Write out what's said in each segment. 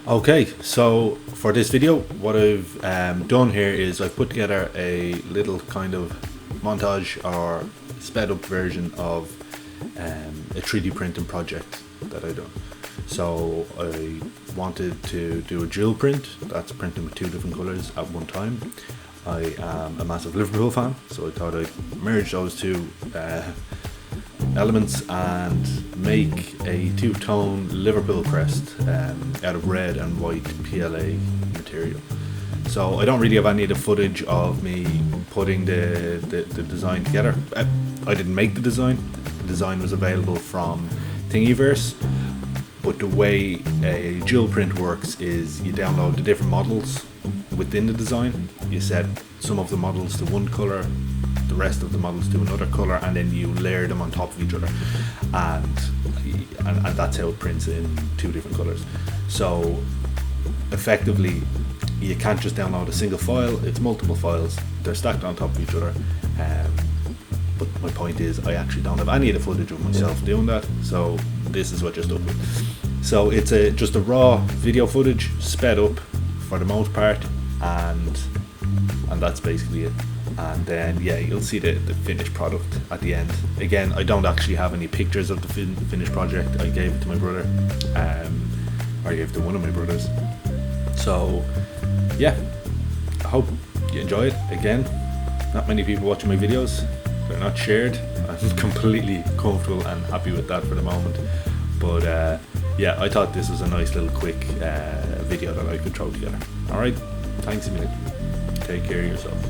Okay, so for this video, what I've done here is I've put together a little kind of montage or sped up version of a 3D printing project that I done. So I wanted to do a dual print, that's printing with two different colours at one time. I am a massive Liverpool fan, so I thought I'd merge those two elements and make a two-tone Liverpool crest out of red and white PLA material. So I don't really have any of the footage of me putting the design together. I didn't make the design. The design was available from Thingiverse, but the way a dual print works is you download the different models within the design. You set some of the models to one colour, the rest of the models to another colour, and then you layer them on top of each other, and that's how it prints in two different colours. So effectively you can't just download a single file, it's multiple files, they're stacked on top of each other. But my point is, I actually don't have any of the footage of myself doing that, so this is what you're stuck with. So it's just a raw video footage, sped up for the most part, and that's basically it. And then yeah, you'll see the finished product at the end. Again, I don't actually have any pictures of the finished project. I gave it to my brother, or I gave it to one of my brothers. So yeah, I hope you enjoy it. Again, not many people watching my videos, they're not shared. I'm completely comfortable and happy with that for the moment. But yeah, I thought this was a nice little quick video that I could throw together. Alright, thanks a minute. Take care of yourself.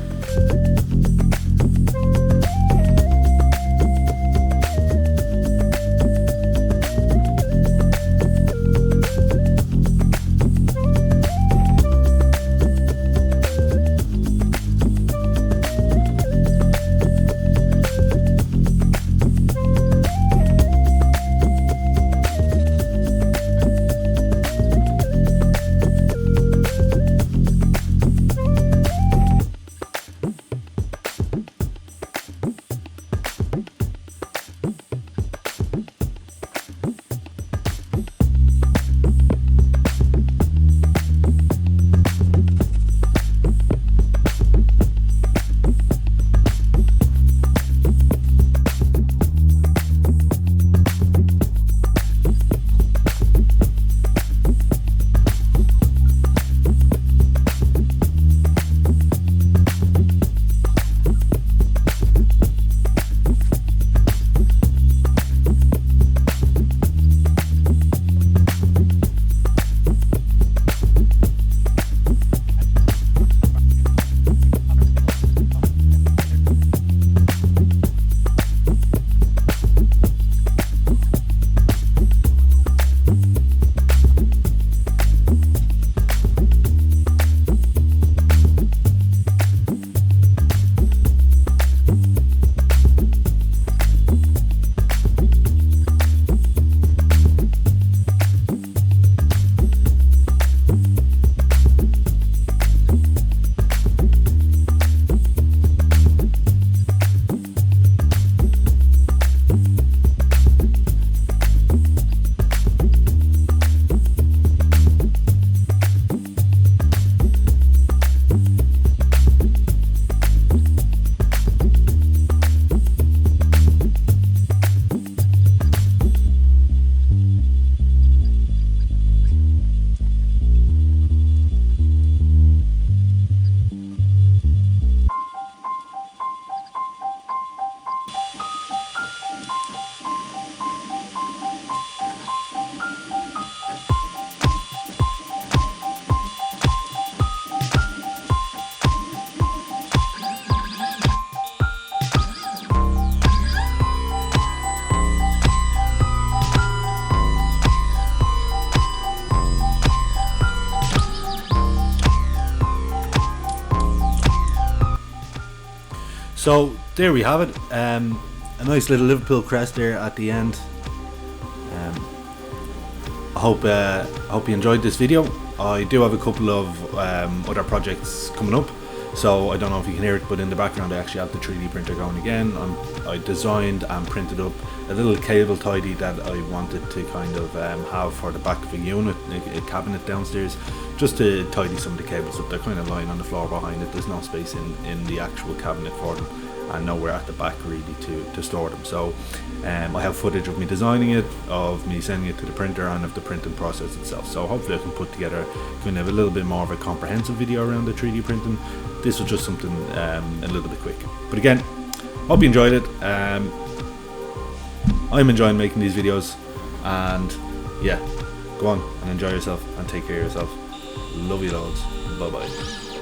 So there we have it, a nice little Liverpool crest there at the end. I hope you enjoyed this video. I do have a couple of other projects coming up, So I don't know if you can hear it, but in the background I actually have the 3D printer going again. I designed and printed up a little cable tidy that I wanted to kind of have for the back of a unit, a cabinet downstairs, just to tidy some of the cables up. They're kind of lying on the floor behind it. There's no space in the actual cabinet for them, and nowhere at the back really to store them. So I have footage of me designing it, of me sending it to the printer, and of the printing process itself. So hopefully I can put together kind of a little bit more of a comprehensive video around the 3D printing. This was just something a little bit quick. But again, hope you enjoyed it. I'm enjoying making these videos, and yeah, go on and enjoy yourself and take care of yourself. Love you loads. Bye bye.